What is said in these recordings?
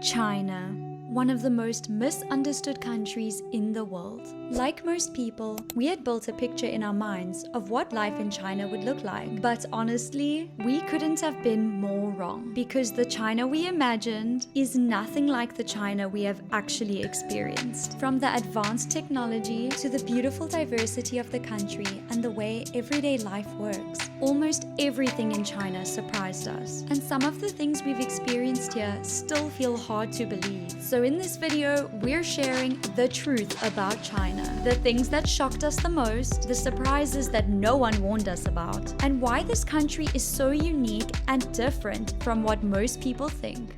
China, one of the most misunderstood countries in the world. Like most people, we had built a picture in our minds of what life in China would look like. But honestly, we couldn't have been more wrong, because the China we imagined is nothing like the China we have actually experienced. From the advanced technology to the beautiful diversity of the country and the way everyday life works, almost everything in China surprised us. And some of the things we've experienced here still feel hard to believe. So in this video, we're sharing the truth about China, the things that shocked us the most, the surprises that no one warned us about, and why this country is so unique and different from what most people think.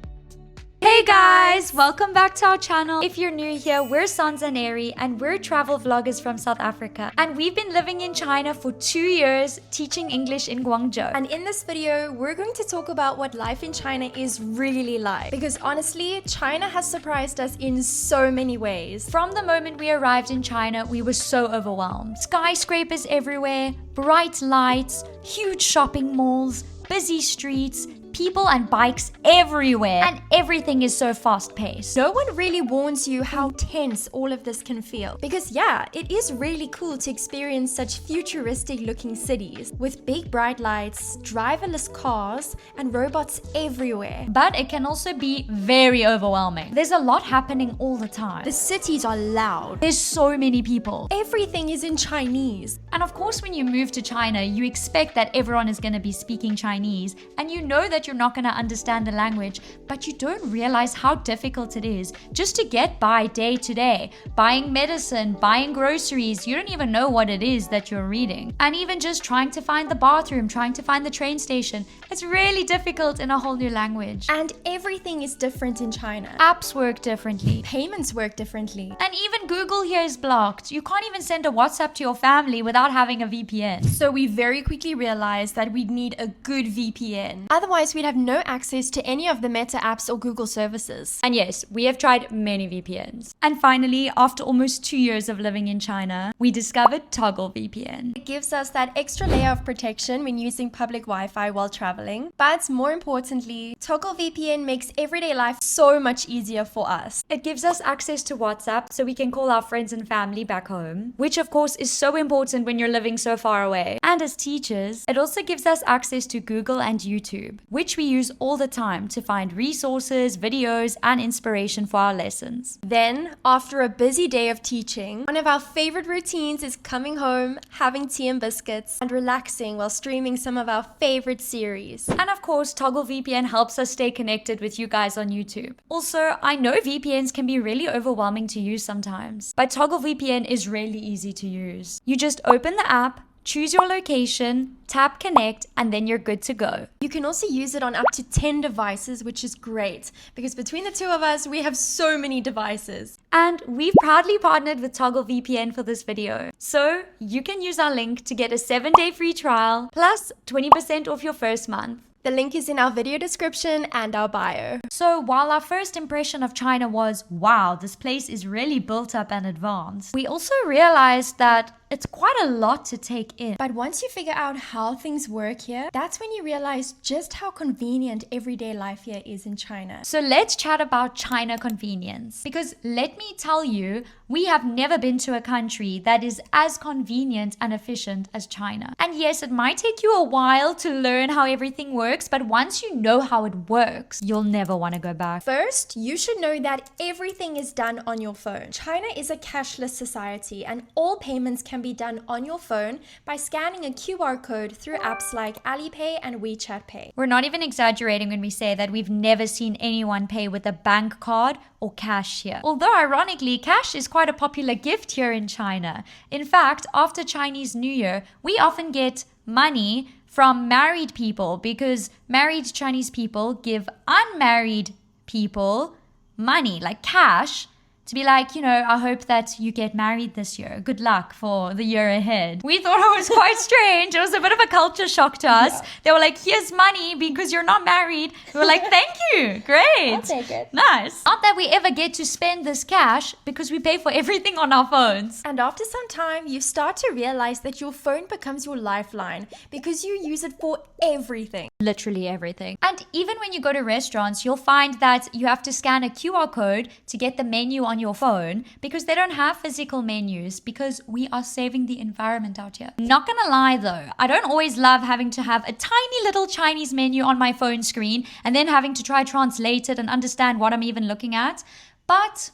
Hey guys, welcome back to our channel. If you're new here, we're Sonsanderi and we're travel vloggers from South Africa, and we've been living in China for 2 years teaching English in Guangzhou. And in this video, we're going to talk about what life in China is really like, because honestly, China has surprised us in so many ways. From the moment we arrived in China, we were so overwhelmed. Skyscrapers everywhere, bright lights, huge shopping malls, busy streets, people and bikes everywhere, and everything is so fast-paced. No one really warns you how tense all of this can feel. Because yeah, it is really cool to experience such futuristic looking cities with big bright lights, driverless cars, and robots everywhere. But it can also be very overwhelming. There's a lot happening all the time. The cities are loud. There's so many people. Everything is in Chinese. And of course, when you move to China, you expect that everyone is going to be speaking Chinese, and you know that you're not going to understand the language, but you don't realize how difficult it is just to get by day to day. Buying medicine, buying groceries, you don't even know what it is that you're reading. And even just trying to find the bathroom, trying to find the train station, it's really difficult in a whole new language. And everything is different in China. Apps work differently. Payments work differently. And even Google here is blocked. You can't even send a WhatsApp to your family without having a VPN. So we very quickly realized that we'd need a good VPN. Otherwise, we'd have no access to any of the Meta apps or Google services. And yes, we have tried many VPNs. And finally, after almost 2 years of living in China, we discovered Toggle VPN. It gives us that extra layer of protection when using public Wi-Fi while traveling. But more importantly, Toggle VPN makes everyday life so much easier for us. It gives us access to WhatsApp so we can call our friends and family back home, which of course is so important when you're living so far away. And as teachers, it also gives us access to Google and YouTube, which we use all the time to find resources, videos, and inspiration for our lessons. Then, after a busy day of teaching, one of our favorite routines is coming home, having tea and biscuits, and relaxing while streaming some of our favorite series. And of course, Toggle VPN helps us stay connected with you guys on YouTube. Also, I know VPNs can be really overwhelming to use sometimes, but Toggle VPN is really easy to use. You just open the app, choose your location, tap connect, and then you're good to go. You can also use it on up to 10 devices, which is great because between the two of us, we have so many devices. And we've proudly partnered with Toggle VPN for this video. So you can use our link to get a 7-day free trial plus 20% off your first month. The link is in our video description and our bio. So while our first impression of China was, wow, this place is really built up and advanced, we also realized that it's quite a lot to take in. But once you figure out how things work here, that's when you realize just how convenient everyday life here is in China. So let's chat about China convenience. Because let me tell you, we have never been to a country that is as convenient and efficient as China. And yes, it might take you a while to learn how everything works, but once you know how it works, you'll never want to go back. First, you should know that everything is done on your phone. China is a cashless society, and all payments can be done on your phone by scanning a QR code through apps like Alipay and WeChat Pay. We're not even exaggerating when we say that we've never seen anyone pay with a bank card or cash here. Although ironically, cash is quite a popular gift here in China. In fact, after Chinese New Year, we often get money from married people because married Chinese people give unmarried people money, like cash, to be like, I hope that you get married this year. Good luck for the year ahead. We thought it was quite strange. It was a bit of a culture shock to us. Yeah. They were like, here's money because you're not married. We were like, thank you. Great. I'll take it. Nice. Not that we ever get to spend this cash because we pay for everything on our phones. And after some time, you start to realize that your phone becomes your lifeline because you use it for everything. Literally everything. And even when you go to restaurants, you'll find that you have to scan a QR code to get the menu on your phone because they don't have physical menus because we are saving the environment out here. Not gonna lie though, I don't always love having to have a tiny little Chinese menu on my phone screen and then having to try translate it and understand what I'm even looking at. But,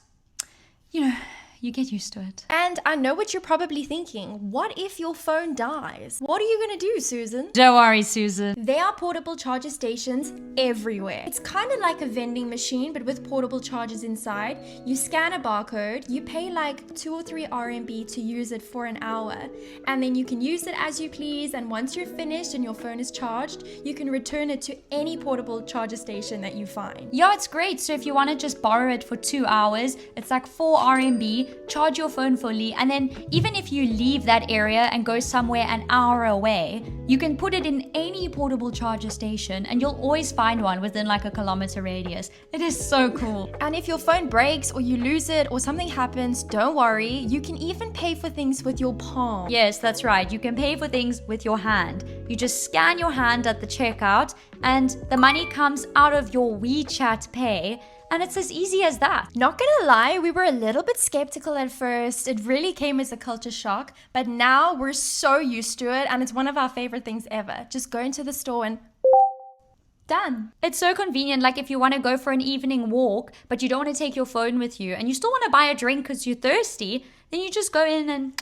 you get used to it. And I know what you're probably thinking. What if your phone dies? What are you gonna do, Susan? Don't worry, Susan. There are portable charger stations everywhere. It's kind of like a vending machine, but with portable chargers inside. You scan a barcode, you pay like 2 or 3 RMB to use it for an hour, and then you can use it as you please, and once you're finished and your phone is charged, you can return it to any portable charger station that you find. Yeah, it's great. So if you want to just borrow it for 2 hours, it's like 4 RMB. Charge your phone fully, and then even if you leave that area and go somewhere an hour away, you can put it in any portable charger station and you'll always find one within like a kilometer radius. It is so cool. And if your phone breaks or you lose it or something happens, don't worry, you can even pay for things with your palm. Yes, that's right. You can pay for things with your hand. You just scan your hand at the checkout and the money comes out of your WeChat Pay. And it's as easy as that. Not gonna lie, we were a little bit skeptical at first. It really came as a culture shock, but now we're so used to it and it's one of our favorite things ever. Just go into the store and done. It's so convenient. Like if you want to go for an evening walk, but you don't want to take your phone with you and you still want to buy a drink because you're thirsty, then you just go in and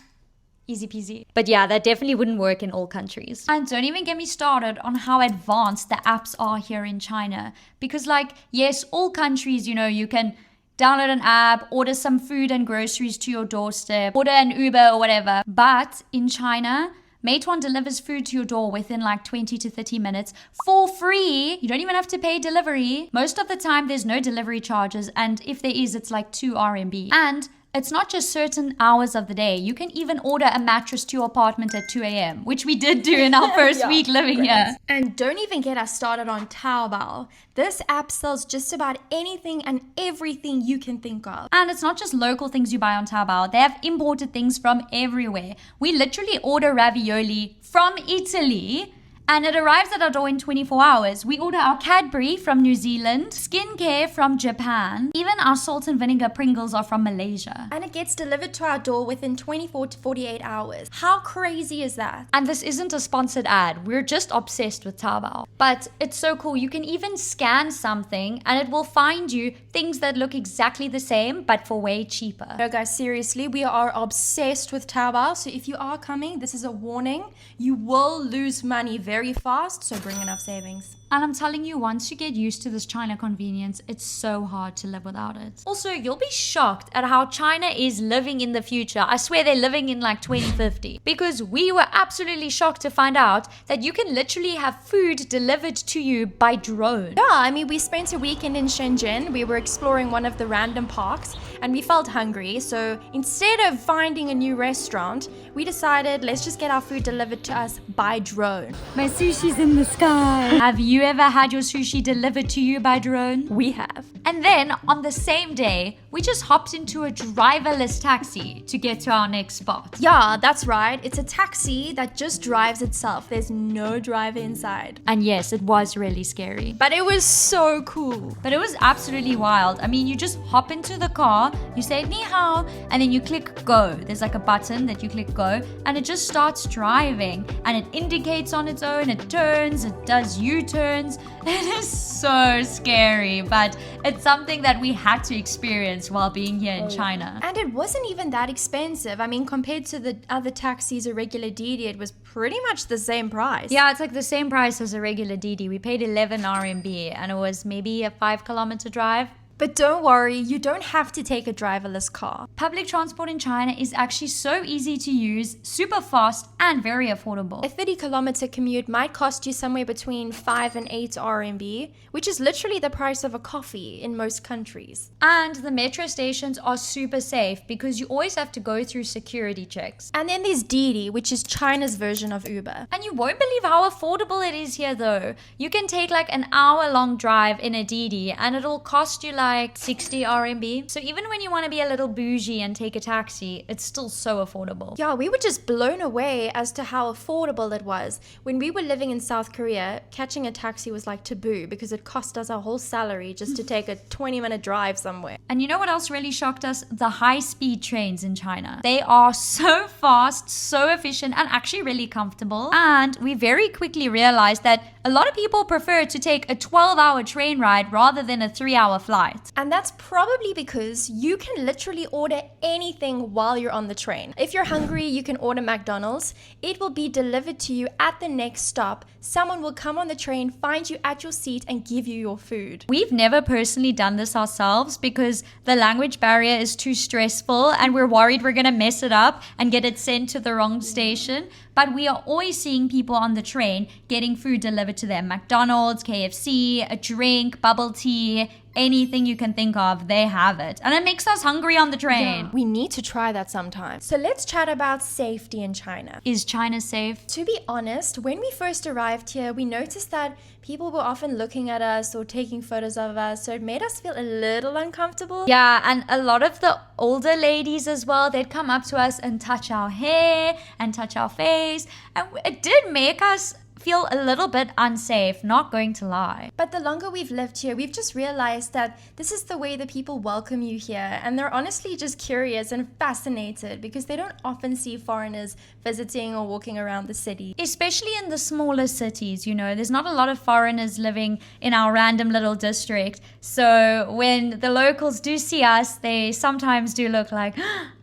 easy peasy. But yeah, that definitely wouldn't work in all countries. And don't even get me started on how advanced the apps are here in China. Because yes, all countries, you can download an app, order some food and groceries to your doorstep, order an Uber or whatever. But in China, Meituan delivers food to your door within 20 to 30 minutes for free. You don't even have to pay delivery. Most of the time, there's no delivery charges. And if there is, it's 2 RMB. And it's not just certain hours of the day. You can even order a mattress to your apartment at 2 a.m., which we did do in our first week living here. And don't even get us started on Taobao. This app sells just about anything and everything you can think of. And it's not just local things you buy on Taobao. They have imported things from everywhere. We literally order ravioli from Italy and it arrives at our door in 24 hours. We order our Cadbury from New Zealand, skincare from Japan, even our salt and vinegar Pringles are from Malaysia. And it gets delivered to our door within 24 to 48 hours. How crazy is that? And this isn't a sponsored ad. We're just obsessed with Taobao. But it's so cool. You can even scan something and it will find you things that look exactly the same, but for way cheaper. No, guys, seriously, we are obsessed with Taobao. So if you are coming, this is a warning. You will lose money very fast, so bring enough savings. And I'm telling you, once you get used to this China convenience, it's so hard to live without it. Also, you'll be shocked at how China is living in the future. I swear they're living in 2050. Because we were absolutely shocked to find out that you can literally have food delivered to you by drone. Yeah, we spent a weekend in Shenzhen. We were exploring one of the random parks and we felt hungry. So instead of finding a new restaurant, we decided let's just get our food delivered to us by drone. My sushi's in the sky. Have you ever had your sushi delivered to you by drone? We have. And then on the same day, we just hopped into a driverless taxi to get to our next spot. Yeah, that's right. It's a taxi that just drives itself. There's no driver inside. And yes, it was really scary. But it was so cool. But it was absolutely wild. You just hop into the car, you say ni hao, and then you click go. There's a button that you click go, and it just starts driving. And it indicates on its own, it turns, it does U-turns. It is so scary, but it's something that we had to experience while being here in China. And it wasn't even that expensive. Compared to the other taxis or regular Didi, it was pretty much the same price. Yeah, it's the same price as a regular Didi. We paid 11 RMB and it was maybe a 5-kilometer drive. But don't worry, you don't have to take a driverless car. Public transport in China is actually so easy to use, super fast, and very affordable. A 30-kilometer commute might cost you somewhere between 5 and 8 RMB, which is literally the price of a coffee in most countries. And the metro stations are super safe because you always have to go through security checks. And then there's Didi, which is China's version of Uber. And you won't believe how affordable it is here though. You can take like an hour-long drive in a Didi and it'll cost you like 60 RMB. So even when you want to be a little bougie and take a taxi, it's still so affordable. Yeah, we were just blown away as to how affordable it was. When we were living in South Korea, catching a taxi was like taboo because it cost us our whole salary just to take a 20-minute drive somewhere. And you know what else really shocked us? The high-speed trains in China. They are so fast, so efficient, and actually really comfortable. And we very quickly realized that a lot of people prefer to take a 12-hour train ride rather than a 3-hour flight. And that's probably because you can literally order anything while you're on the train. If you're hungry, you can order McDonald's. It will be delivered to you at the next stop. Someone will come on the train, find you at your seat, and give you your food. We've never personally done this ourselves because the language barrier is too stressful and we're worried we're gonna mess it up and get it sent to the wrong station. But we are always seeing people on the train getting food delivered to them. McDonald's, KFC, a drink, bubble tea, anything you can think of, they have it. And it makes us hungry on the train. Yeah, we need to try that sometime. So let's chat about safety in China. Is China safe? To be honest, when we first arrived here, we noticed that people were often looking at us or taking photos of us, so it made us feel a little uncomfortable. Yeah, and a lot of the older ladies as well, they'd come up to us and touch our hair and touch our face. And it did make us feel a little bit unsafe, not going to lie. But the longer we've lived here, we've just realized that this is the way the people welcome you here, and they're honestly just curious and fascinated because they don't often see foreigners visiting or walking around the city. Especially in the smaller cities, you know, there's not a lot of foreigners living in our random little district. So when the locals do see us, they sometimes do look like,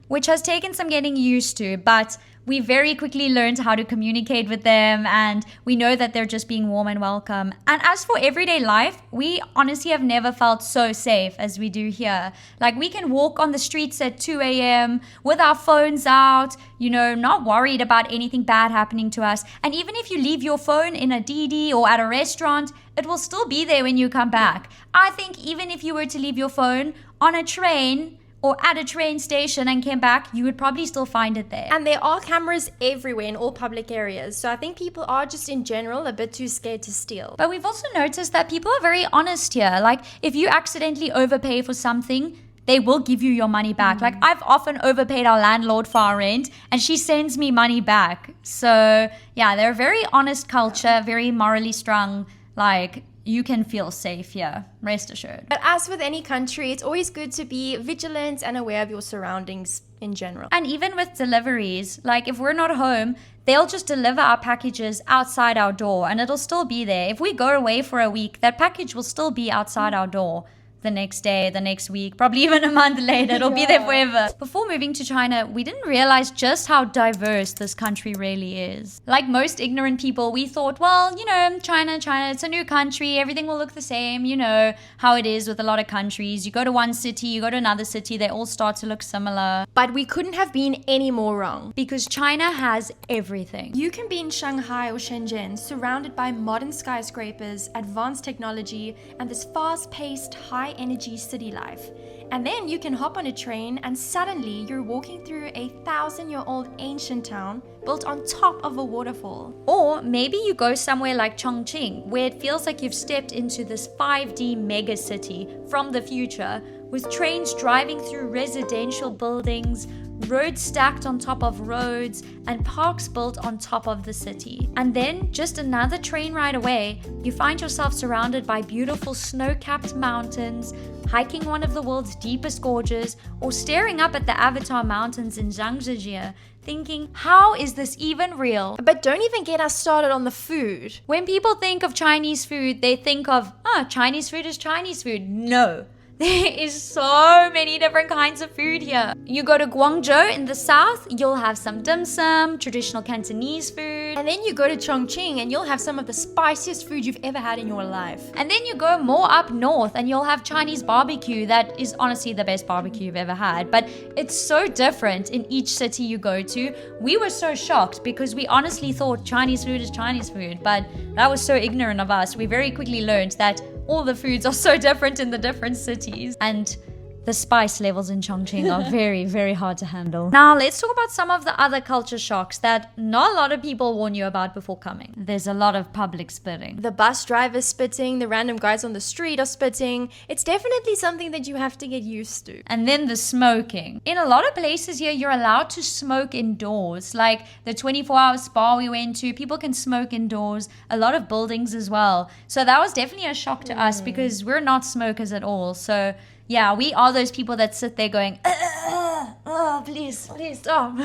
which has taken some getting used to, but we very quickly learned how to communicate with them, and we know that they're just being warm and welcome. And as for everyday life, we honestly have never felt so safe as we do here. Like, we can walk on the streets at 2 a.m. with our phones out, you know, not worried about anything bad happening to us. And even if you leave your phone in a Didi or at a restaurant, it will still be there when you come back. I think even if you were to leave your phone on a train or at a train station and came back, you would probably still find it there. And there are cameras everywhere in all public areas, so I think people are just in general a bit too scared to steal. But we've also noticed that people are very honest here. Like, if you accidentally overpay for something, they will give you your money back. Like, I've often overpaid our landlord for our rent and she sends me money back. So yeah, they're a very honest culture, very morally strong. Like, you can feel safe here, rest assured. But as with any country, it's always good to be vigilant and aware of your surroundings in general. And even with deliveries, like if we're not home, they'll just deliver our packages outside our door and it'll still be there. If we go away for a week, that package will still be outside our door. The next day, the next week, probably even a month later, it'll be there forever. Before moving to China, we didn't realize just how diverse this country really is. Like most ignorant people, we thought, well, you know, China, it's a new country, everything will look the same, you know how it is with a lot of countries. You go to one city, you go to another city, they all start to look similar. But we couldn't have been any more wrong. Because China has everything. You can be in Shanghai or Shenzhen, surrounded by modern skyscrapers, advanced technology, and this fast-paced, high-energy city life. And then you can hop on a train and suddenly you're walking through a 1,000-year-old ancient town built on top of a waterfall. Or maybe you go somewhere like Chongqing, where it feels like you've stepped into this 5D mega city from the future, with trains driving through residential buildings, roads stacked on top of roads, and parks built on top of the city. And then, just another train ride away, you find yourself surrounded by beautiful snow-capped mountains, hiking one of the world's deepest gorges, or staring up at the Avatar Mountains in Zhangzhijie, thinking, how is this even real? But don't even get us started on the food. When people think of Chinese food, they think of, Chinese food is Chinese food. No. There is so many different kinds of food here. You go to Guangzhou in the south, you'll have some dim sum, traditional Cantonese food. And then you go to Chongqing and you'll have some of the spiciest food you've ever had in your life. And then you go more up north and you'll have Chinese barbecue that is honestly the best barbecue you've ever had. But it's so different in each city you go to. We were so shocked because we honestly thought Chinese food is Chinese food, but that was so ignorant of us. We very quickly learned that all the foods are so different in the different cities. And the spice levels in Chongqing are very, very hard to handle. Now, let's talk about some of the other culture shocks that not a lot of people warn you about before coming. There's a lot of public spitting. The bus driver's spitting, the random guys on the street are spitting. It's definitely something that you have to get used to. And then the smoking. In a lot of places here, you're allowed to smoke indoors. Like the 24-hour spa we went to, people can smoke indoors. A lot of buildings as well. So that was definitely a shock to us because we're not smokers at all. So yeah, we are those people that sit there going, please stop.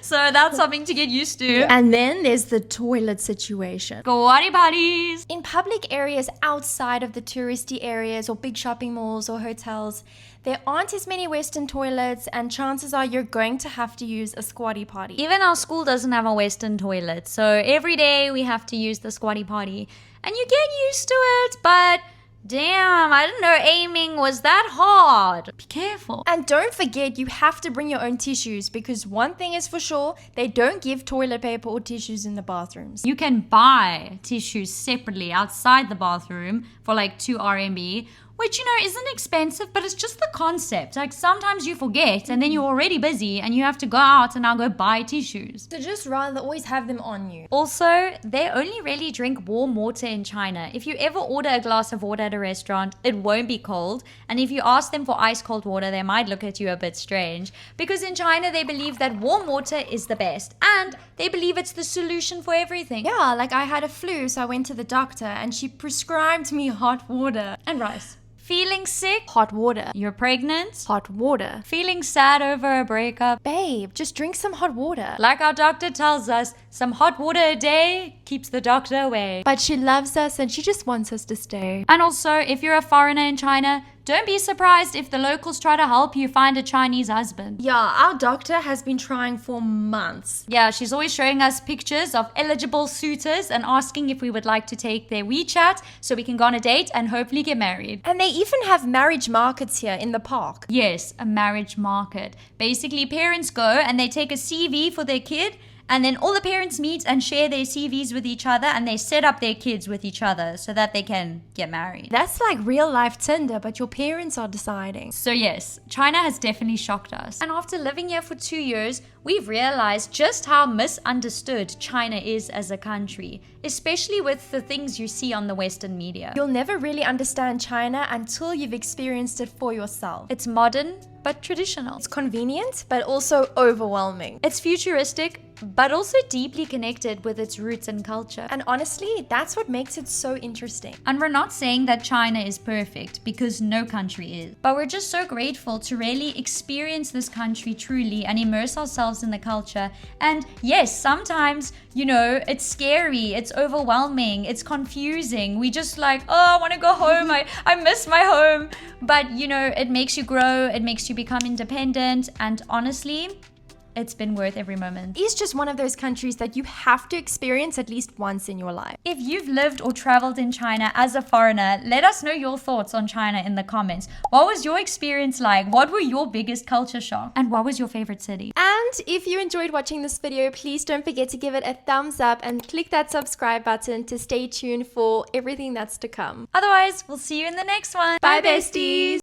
So that's something to get used to. And then there's the toilet situation. Squatty potties. In public areas outside of the touristy areas or big shopping malls or hotels, there aren't as many Western toilets, and chances are you're going to have to use a squatty potty. Even our school doesn't have a Western toilet, so every day we have to use the squatty potty. And you get used to it, but damn, I didn't know aiming was that hard. Be careful. And don't forget, you have to bring your own tissues, because one thing is for sure, they don't give toilet paper or tissues in the bathrooms. You can buy tissues separately outside the bathroom for like 2 RMB, which, you know, isn't expensive, but it's just the concept. Like sometimes you forget and then you're already busy and you have to go out and now go buy tissues. So just rather always have them on you. Also, they only really drink warm water in China. If you ever order a glass of water at a restaurant, it won't be cold. And if you ask them for ice cold water, they might look at you a bit strange. Because in China, they believe that warm water is the best. And they believe it's the solution for everything. Yeah, like I had a flu, so I went to the doctor and she prescribed me hot water. And rice. Feeling sick? Hot water. You're pregnant? Hot water. Feeling sad over a breakup? Babe, just drink some hot water. Like our doctor tells us, some hot water a day keeps the doctor away. But she loves us and she just wants us to stay. And also, if you're a foreigner in China, don't be surprised if the locals try to help you find a Chinese husband. Yeah, our doctor has been trying for months. Yeah, she's always showing us pictures of eligible suitors and asking if we would like to take their WeChat so we can go on a date and hopefully get married. And they even have marriage markets here in the park. Yes, a marriage market. Basically, parents go and they take a CV for their kid, and then all the parents meet and share their CVs with each other, and they set up their kids with each other so that they can get married. That's like real life Tinder, but your parents are deciding. So yes, China has definitely shocked us. And after living here for 2 years, we've realized just how misunderstood China is as a country, especially with the things you see on the Western media. You'll never really understand China until you've experienced it for yourself. It's modern, but traditional. It's convenient, but also overwhelming. It's futuristic, but also deeply connected with its roots and culture. And honestly, that's what makes it so interesting. And we're not saying that China is perfect, because no country is. But we're just so grateful to really experience this country truly and immerse ourselves in the culture. And yes, sometimes, you know, it's scary, it's overwhelming, it's confusing. We just like, oh, I want to go home, I miss my home. But, you know, it makes you grow, it makes you become independent, and honestly, it's been worth every moment. It's just one of those countries that you have to experience at least once in your life. If you've lived or traveled in China as a foreigner, let us know your thoughts on China in the comments. What was your experience like? What were your biggest culture shock? And what was your favorite city? And if you enjoyed watching this video, please don't forget to give it a thumbs up and click that subscribe button to stay tuned for everything that's to come. Otherwise, we'll see you in the next one. Bye, besties!